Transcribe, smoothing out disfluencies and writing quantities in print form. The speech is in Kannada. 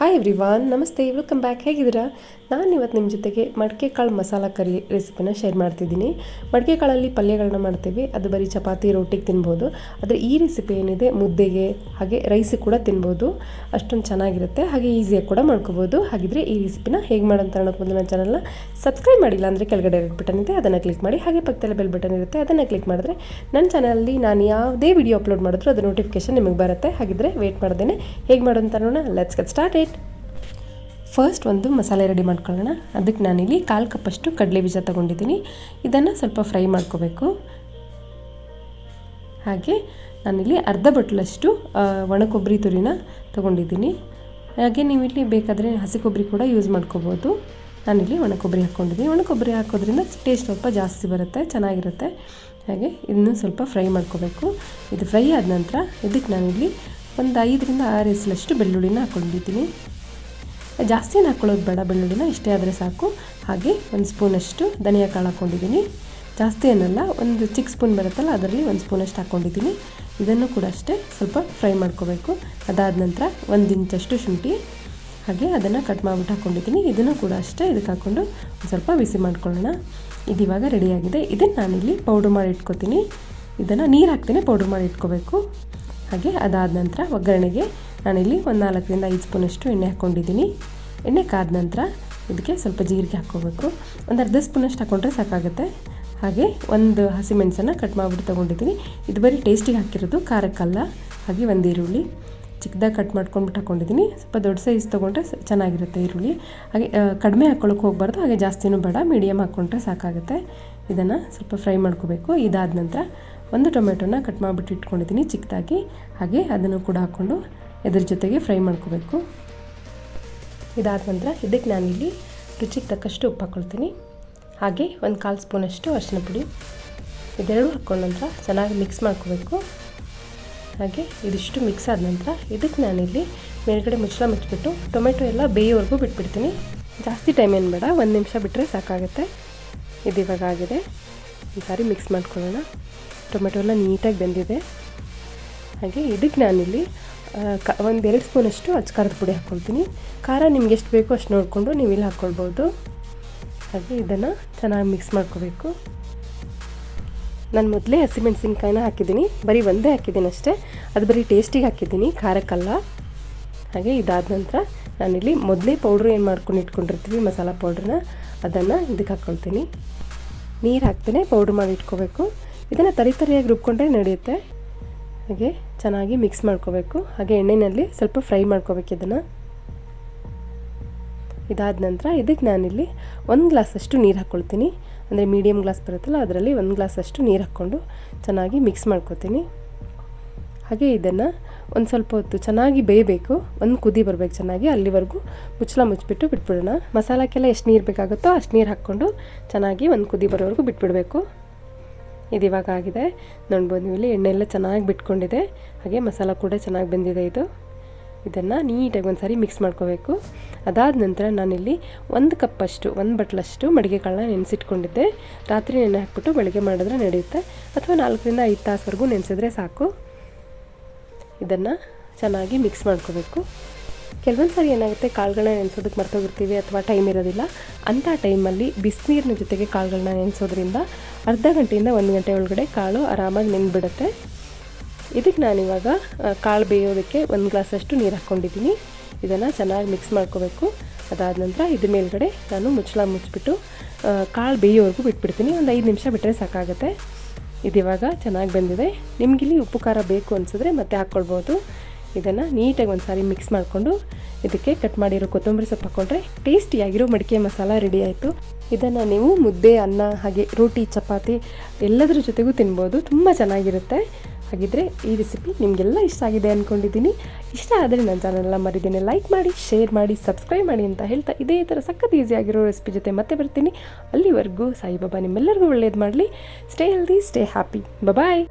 ಹಾಯ್ ಎವ್ರಿವಾನ್, ನಮಸ್ತೆ, ವೆಲ್ಕಮ್ ಬ್ಯಾಕ್. ಹೇಗಿದ್ದೀರಾ? ನಾನು ಇವತ್ತು ನಿಮ್ಮ ಜೊತೆಗೆ ಮಡಿಕೆ ಕಾಳು ಮಸಾಲ ಕರಿ ರೆಸಿಪಿನ ಶೇರ್ ಮಾಡ್ತಿದ್ದೀನಿ. ಮಡಿಕೆ ಕಾಳಲ್ಲಿ ಪಲ್ಯಗಳನ್ನ ಮಾಡ್ತೀವಿ, ಅದು ಬರೀ ಚಪಾತಿ ರೋಟಿಗೆ ತಿನ್ಬೋದು. ಆದರೆ ಈ ರೆಸಿಪಿ ಏನಿದೆ ಮುದ್ದೆಗೆ ಹಾಗೆ ರೈಸಿಗೆ ಕೂಡ ತಿನ್ಬೋದು. ಅಷ್ಟೊಂದು ಚೆನ್ನಾಗಿರುತ್ತೆ, ಹಾಗೆ ಈಸಿಯಾಗಿ ಕೂಡ ಮಾಡ್ಕೋಬೋದು. ಹಾಗಿದ್ರೆ ಈ ರೆಸಿಪಿನ ಹೇಗೆ ಮಾಡೋಂತ ಅನ್ನೋಕ್ಕೆ ಮೊದಲು ನನ್ನ ಚಾನಲ್ನ ಸಬ್ಸ್ಕ್ರೈಬ್ ಮಾಡಿಲ್ಲ ಅಂದರೆ ಕೆಳಗಡೆ ರೆಡ್ ಬಟನ್ ಇದೆ, ಅದನ್ನು ಕ್ಲಿಕ್ ಮಾಡಿ. ಹಾಗೆ ಪಕ್ಕದಲ್ಲಿ ಬೆಲ್ ಬಟನ್ ಇರುತ್ತೆ, ಅದನ್ನು ಕ್ಲಿಕ್ ಮಾಡಿದ್ರೆ ನನ್ನ ಚಾನಲಲ್ಲಿ ನಾನು ಯಾವುದೇ ವಿಡಿಯೋ ಅಪ್ಲೋಡ್ ಮಾಡಿದ್ರು ಅದು ನೋಟಿಫಿಕೇಶನ್ ನಿಮಗೆ ಬರುತ್ತೆ. ಹಾಗಿದ್ರೆ ವೇಟ್ ಮಾಡ್ದೇನೆ ಹೇಗೆ ಮಾಡೋಂತ ನೋಡೋಣ. Let's get started. ಫಸ್ಟ್ ಒಂದು ಮಸಾಲೆ ರೆಡಿ ಮಾಡ್ಕೊಳ್ಳೋಣ. ಅದಕ್ಕೆ ನಾನಿಲ್ಲಿ 1/4 ಕಪ್ಪಷ್ಟು ಕಡಲೆ ಬೀಜ ತೊಗೊಂಡಿದ್ದೀನಿ. ಇದನ್ನು ಸ್ವಲ್ಪ ಫ್ರೈ ಮಾಡ್ಕೋಬೇಕು. ಹಾಗೆ ನಾನಿಲ್ಲಿ ಅರ್ಧ ಬಟ್ಲಷ್ಟು ಒಣ ಕೊಬ್ಬರಿ ತುರಿನ ತೊಗೊಂಡಿದ್ದೀನಿ. ಹಾಗೆ ನೀವಿಲ್ಲಿ ಬೇಕಾದರೆ ಹಸಿ ಕೊಬ್ಬರಿ ಕೂಡ ಯೂಸ್ ಮಾಡ್ಕೋಬೋದು. ನಾನಿಲ್ಲಿ ಒಣ ಕೊಬ್ಬರಿ ಹಾಕ್ಕೊಂಡಿದ್ದೀನಿ. ಒಣ ಕೊಬ್ಬರಿ ಹಾಕೋದ್ರಿಂದ ಟೇಸ್ಟ್ ಸ್ವಲ್ಪ ಜಾಸ್ತಿ ಬರುತ್ತೆ, ಚೆನ್ನಾಗಿರುತ್ತೆ. ಹಾಗೆ ಇದನ್ನು ಸ್ವಲ್ಪ ಫ್ರೈ ಮಾಡ್ಕೋಬೇಕು. ಇದು ಫ್ರೈ ಆದ ನಂತರ ಇದಕ್ಕೆ ನಾನಿಲ್ಲಿ ಒಂದು 5ರಿಂದ 6 ಎಸಲಷ್ಟು ಬೆಳ್ಳುಳ್ಳಿನ ಹಾಕ್ಕೊಂಡಿದ್ದೀನಿ. ಜಾಸ್ತಿನ ಹಾಕ್ಕೊಳ್ಳೋದು ಬೇಡ, ಬೆಳ್ಳುಳ್ಳಿನ ಇಷ್ಟೇ ಆದರೆ ಸಾಕು. ಹಾಗೆ 1 ಸ್ಪೂನಷ್ಟು ಧನಿಯಾ ಕಾಳು ಹಾಕ್ಕೊಂಡಿದ್ದೀನಿ. ಜಾಸ್ತಿ ಏನಲ್ಲ, ಒಂದು ಚಿಕ್ಕ ಸ್ಪೂನ್ ಬರುತ್ತಲ್ಲ ಅದರಲ್ಲಿ 1 ಸ್ಪೂನಷ್ಟು ಹಾಕ್ಕೊಂಡಿದ್ದೀನಿ. ಇದನ್ನು ಕೂಡ ಅಷ್ಟೇ ಸ್ವಲ್ಪ ಫ್ರೈ ಮಾಡ್ಕೋಬೇಕು. ಅದಾದ ನಂತರ 1 ಇಂಚಷ್ಟು ಶುಂಠಿ, ಹಾಗೆ ಅದನ್ನು ಕಟ್ ಮಾಡಿಬಿಟ್ಟು ಹಾಕ್ಕೊಂಡಿದ್ದೀನಿ. ಇದನ್ನು ಕೂಡ ಅಷ್ಟೇ ಇದಕ್ಕೆ ಹಾಕ್ಕೊಂಡು ಒಂದು ಸ್ವಲ್ಪ ಬಿಸಿ ಮಾಡ್ಕೊಳ್ಳೋಣ. ಇದು ಇವಾಗ ರೆಡಿಯಾಗಿದೆ. ಇದನ್ನು ನಾನಿಲ್ಲಿ ಪೌಡ್ರ್ ಮಾಡಿ ಇಟ್ಕೊತೀನಿ. ಇದನ್ನು ನೀರು ಹಾಕ್ತೇನೆ ಪೌಡ್ರ್ ಮಾಡಿ ಇಟ್ಕೋಬೇಕು. ಹಾಗೆ ಅದಾದ ನಂತರ ಒಗ್ಗರಣೆಗೆ ನಾನಿಲ್ಲಿ ಒಂದು 4ರಿಂದ 5 ಸ್ಪೂನಷ್ಟು ಎಣ್ಣೆ ಹಾಕ್ಕೊಂಡಿದ್ದೀನಿ. ಎಣ್ಣೆ ಕಾದ ನಂತರ ಇದಕ್ಕೆ ಸ್ವಲ್ಪ ಜೀರಿಗೆ ಹಾಕ್ಕೋಬೇಕು. ಒಂದು ಅರ್ಧ ಸ್ಪೂನಷ್ಟು ಹಾಕ್ಕೊಂಡ್ರೆ ಸಾಕಾಗುತ್ತೆ. ಹಾಗೆ ಒಂದು ಹಸಿಮೆಣಸನ್ನು ಕಟ್ ಮಾಡಿಬಿಟ್ಟು ತೊಗೊಂಡಿದ್ದೀನಿ. ಇದು ಬರೀ ಟೇಸ್ಟಿಗೆ ಹಾಕಿರೋದು, ಖಾರಕ್ಕಲ್ಲ. ಹಾಗೆ 1 ಈರುಳ್ಳಿ ಚಿಕ್ಕದಾಗಿ ಕಟ್ ಮಾಡ್ಕೊಂಡ್ಬಿಟ್ಟು ಹಾಕ್ಕೊಂಡಿದ್ದೀನಿ. ಸ್ವಲ್ಪ ದೊಡ್ಡ ಸೈಜ್ ತೊಗೊಂಡ್ರೆ ಚೆನ್ನಾಗಿರುತ್ತೆ ಈರುಳ್ಳಿ. ಹಾಗೆ ಕಡಿಮೆ ಹಾಕ್ಕೊಳ್ಳೋಕೆ ಹೋಗಬಾರ್ದು, ಹಾಗೆ ಜಾಸ್ತಿನೂ ಬೇಡ, ಮೀಡಿಯಮ್ ಹಾಕ್ಕೊಂಡ್ರೆ ಸಾಕಾಗುತ್ತೆ. ಇದನ್ನು ಸ್ವಲ್ಪ ಫ್ರೈ ಮಾಡ್ಕೋಬೇಕು. ಇದಾದ ನಂತರ 1 ಟೊಮೆಟೊನ ಕಟ್ ಮಾಡಿಬಿಟ್ಟು ಇಟ್ಕೊಂಡಿದ್ದೀನಿ ಚಿಕ್ಕದಾಗಿ. ಹಾಗೆ ಅದನ್ನು ಕೂಡ ಹಾಕ್ಕೊಂಡು ಇದ್ರ ಜೊತೆಗೆ ಫ್ರೈ ಮಾಡ್ಕೋಬೇಕು. ಇದಾದ ನಂತರ ಇದಕ್ಕೆ ನಾನಿಲ್ಲಿ ರುಚಿಗೆ ತಕ್ಕಷ್ಟು ಉಪ್ಪು ಹಾಕ್ಕೊಳ್ತೀನಿ. ಹಾಗೆ 1/4 ಸ್ಪೂನಷ್ಟು ಅರಿಶಿನ ಪುಡಿ. ಇದೆರಡು ಹಾಕ್ಕೊಂಡ ನಂತರ ಚೆನ್ನಾಗಿ ಮಿಕ್ಸ್ ಮಾಡ್ಕೋಬೇಕು. ಹಾಗೆ ಇದಿಷ್ಟು ಮಿಕ್ಸ್ ಆದ ನಂತರ ಇದಕ್ಕೆ ನಾನಿಲ್ಲಿ ಮೇಲ್ಗಡೆ ಮುಚ್ಚಳ ಮುಚ್ಚಿಬಿಟ್ಟು ಟೊಮೆಟೊ ಎಲ್ಲ ಬೇಯೋವರೆಗೂ ಬಿಟ್ಬಿಡ್ತೀನಿ. ಜಾಸ್ತಿ ಟೈಮ್ ಏನು ಬೇಡ, 1 ನಿಮಿಷ ಬಿಟ್ಟರೆ ಸಾಕಾಗುತ್ತೆ. ಇದು ಇವಾಗ ಆಗಿದೆ. ಒಂದು ಸಾರಿ ಮಿಕ್ಸ್ ಮಾಡ್ಕೊಳ್ಳೋಣ. ಟೊಮೆಟೊ ಎಲ್ಲ ನೀಟಾಗಿ ಬೆಂದಿದೆ. ಹಾಗೆ ಇದಕ್ಕೆ ನಾನಿಲ್ಲಿ 1-2 ಸ್ಪೂನಷ್ಟು ಅಚ್ಚಕಾರದ ಪುಡಿ ಹಾಕ್ಕೊಳ್ತೀನಿ. ಖಾರ ನಿಮ್ಗೆ ಎಷ್ಟು ಬೇಕೋ ಅಷ್ಟು ನೋಡಿಕೊಂಡು ನೀವು ಇಲ್ಲಿ ಹಾಕ್ಕೊಳ್ಬೋದು. ಹಾಗೆ ಇದನ್ನು ಚೆನ್ನಾಗಿ ಮಿಕ್ಸ್ ಮಾಡ್ಕೋಬೇಕು. ನಾನು ಮೊದಲೇ ಹಸಿಮೆಣಸಿನ್ಕಾಯಿನ ಹಾಕಿದ್ದೀನಿ, ಬರೀ ಒಂದೇ ಹಾಕಿದ್ದೀನಿ ಅಷ್ಟೇ. ಅದು ಬರೀ ಟೇಸ್ಟಿಗೆ ಹಾಕಿದ್ದೀನಿ, ಖಾರಕ್ಕಲ್ಲ. ಹಾಗೆ ಇದಾದ ನಂತರ ನಾನಿಲ್ಲಿ ಮೊದಲೇ ಪೌಡ್ರ್ ಏನು ಮಾಡ್ಕೊಂಡು ಇಟ್ಕೊಂಡಿರ್ತೀವಿ ಮಸಾಲ ಪೌಡ್ರನ್ನ, ಅದನ್ನು ಇದಕ್ಕೆ ಹಾಕ್ಕೊಳ್ತೀನಿ. ನೀರು ಹಾಕ್ತೇನೆ ಪೌಡ್ರ್ ಮಾಡಿ ಇಟ್ಕೋಬೇಕು. ಇದನ್ನು ತರಿಯಾಗಿ ರುಬ್ಕೊಂಡ್ರೆ ನಡೆಯುತ್ತೆ. ಹಾಗೆ ಚೆನ್ನಾಗಿ ಮಿಕ್ಸ್ ಮಾಡ್ಕೋಬೇಕು. ಹಾಗೆ ಎಣ್ಣೆಯಲ್ಲಿ ಸ್ವಲ್ಪ ಫ್ರೈ ಮಾಡ್ಕೋಬೇಕು ಇದನ್ನು. ಇದಾದ ನಂತರ ಇದಕ್ಕೆ ನಾನಿಲ್ಲಿ 1 ಗ್ಲಾಸಷ್ಟು ನೀರು ಹಾಕ್ಕೊಳ್ತೀನಿ. ಅಂದರೆ ಮೀಡಿಯಮ್ ಗ್ಲಾಸ್ ಬರುತ್ತಲ್ಲ ಅದರಲ್ಲಿ 1 ಗ್ಲಾಸಷ್ಟು ನೀರು ಹಾಕ್ಕೊಂಡು ಚೆನ್ನಾಗಿ ಮಿಕ್ಸ್ ಮಾಡ್ಕೋತೀನಿ. ಹಾಗೆ ಇದನ್ನು ಒಂದು ಸ್ವಲ್ಪ ಹೊತ್ತು ಚೆನ್ನಾಗಿ ಬೇಯಬೇಕು. ಒಂದು ಕುದಿ ಬರಬೇಕು ಚೆನ್ನಾಗಿ, ಅಲ್ಲಿವರೆಗೂ ಮುಚ್ಚಳ ಮುಚ್ಚಿಬಿಟ್ಟು ಬಿಟ್ಬಿಡೋಣ. ಮಸಾಲಕ್ಕೆಲ್ಲ ಎಷ್ಟು ನೀರು ಬೇಕಾಗುತ್ತೋ ಅಷ್ಟು ನೀರು ಹಾಕ್ಕೊಂಡು ಚೆನ್ನಾಗಿ ಒಂದು ಕುದಿ ಬರೋವರೆಗೂ ಬಿಟ್ಬಿಡಬೇಕು. ಇದು ಇವಾಗ ಆಗಿದೆ ನೋಡ್ಬೋದು ನೀವು. ಇಲ್ಲಿ ಎಣ್ಣೆ ಎಲ್ಲ ಚೆನ್ನಾಗಿ ಬಿಟ್ಕೊಂಡಿದೆ. ಹಾಗೆ ಮಸಾಲ ಕೂಡ ಚೆನ್ನಾಗಿ ಬೆಂದಿದೆ. ಇದನ್ನು ನೀಟಾಗಿ ಒಂದು ಸಾರಿ ಮಿಕ್ಸ್ ಮಾಡ್ಕೋಬೇಕು. ಅದಾದ ನಂತರ ನಾನಿಲ್ಲಿ 1 ಕಪ್ಪಷ್ಟು 1 ಬಟ್ಲಷ್ಟು ಮಡಿಕೆ ಕಾಳನ್ನ ನೆನೆಸಿಟ್ಕೊಂಡಿದ್ದೆ. ರಾತ್ರಿ ನೆನೆ ಹಾಕ್ಬಿಟ್ಟು ಬೆಳಗ್ಗೆ ಮಾಡಿದ್ರೆ ನಡೆಯುತ್ತೆ, ಅಥವಾ 4ರಿಂದ 5 ತಾಸುವರೆಗೂ ನೆನೆಸಿದ್ರೆ ಸಾಕು. ಇದನ್ನು ಚೆನ್ನಾಗಿ ಮಿಕ್ಸ್ ಮಾಡ್ಕೋಬೇಕು. ಕೆಲವೊಂದು ಸಾರಿ ಏನಾಗುತ್ತೆ, ಕಾಳುಗಳನ್ನ ನೆನೆಸೋದಕ್ಕೆ ಮರ್ತೋಗಿರ್ತೀವಿ ಅಥವಾ ಟೈಮ್ ಇರೋದಿಲ್ಲ. ಅಂಥ ಟೈಮಲ್ಲಿ ಬಿಸಿನೀರಿನ ಜೊತೆಗೆ ಕಾಳುಗಳನ್ನ ನೆನೆಸೋದ್ರಿಂದ ಅರ್ಧ ಗಂಟೆಯಿಂದ 1 ಗಂಟೆ ಒಳಗಡೆ ಕಾಳು ಆರಾಮಾಗಿ ನೆಂದುಬಿಡುತ್ತೆ. ಇದಕ್ಕೆ ನಾನಿವಾಗ ಕಾಳು ಬೇಯೋದಕ್ಕೆ 1 ಗ್ಲಾಸಷ್ಟು ನೀರು ಹಾಕ್ಕೊಂಡಿದ್ದೀನಿ. ಇದನ್ನು ಚೆನ್ನಾಗಿ ಮಿಕ್ಸ್ ಮಾಡ್ಕೋಬೇಕು. ಅದಾದ ನಂತರ ಇದ್ರ ಮೇಲ್ಗಡೆ ನಾನು ಮುಚ್ಚಳ ಮುಚ್ಚಿಬಿಟ್ಟು ಕಾಳು ಬೇಯೋವರೆಗೂ ಬಿಟ್ಬಿಡ್ತೀನಿ. ಒಂದು 5 ನಿಮಿಷ ಬಿಟ್ಟರೆ ಸಾಕಾಗುತ್ತೆ. ಇದಿವಾಗ ಚೆನ್ನಾಗಿ ಬೆಂದಿದೆ. ನಿಮಗಿಲ್ಲಿ ಉಪ್ಪು ಖಾರ ಬೇಕು ಅನಿಸಿದ್ರೆ ಮತ್ತೆ ಹಾಕ್ಕೊಳ್ಬೋದು. ಇದನ್ನು ನೀಟಾಗಿ ಒಂದು ಸಾರಿ ಮಿಕ್ಸ್ ಮಾಡಿಕೊಂಡು ಇದಕ್ಕೆ ಕಟ್ ಮಾಡಿರೋ ಕೊತ್ತಂಬರಿ ಸೊಪ್ಪು ಹಾಕ್ಕೊಂಡ್ರೆ ಟೇಸ್ಟಿಯಾಗಿರೋ ಮಡಿಕೆ ಮಸಾಲ ರೆಡಿ ಆಯಿತು. ಇದನ್ನು ನೀವು ಮುದ್ದೆ, ಅನ್ನ, ಹಾಗೆ ರೋಟಿ, ಚಪಾತಿ ಎಲ್ಲದರ ಜೊತೆಗೂ ತಿನ್ಬೋದು. ತುಂಬ ಚೆನ್ನಾಗಿರುತ್ತೆ. ಹಾಗಿದ್ರೆ ಈ ರೆಸಿಪಿ ನಿಮಗೆಲ್ಲ ಇಷ್ಟ ಆಗಿದೆ ಅಂದ್ಕೊಂಡಿದ್ದೀನಿ. ಇಷ್ಟ ಆದರೆ ನನ್ನ ಚಾನಲ್ನ ಮರಿದೇನೆ ಲೈಕ್ ಮಾಡಿ, ಶೇರ್ ಮಾಡಿ, ಸಬ್ಸ್ಕ್ರೈಬ್ ಮಾಡಿ ಅಂತ ಹೇಳ್ತಾ ಇದೇ ಥರ ಸಖತ್ ಈಸಿಯಾಗಿರೋ ರೆಸಿಪಿ ಜೊತೆ ಮತ್ತೆ ಬರ್ತೀನಿ. ಅಲ್ಲಿವರೆಗೂ ಸಾಯಿಬಾಬಾ ನಿಮ್ಮೆಲ್ಲರಿಗೂ ಒಳ್ಳೇದು ಮಾಡಲಿ. Stay healthy, stay happy. ಬಾಯ್.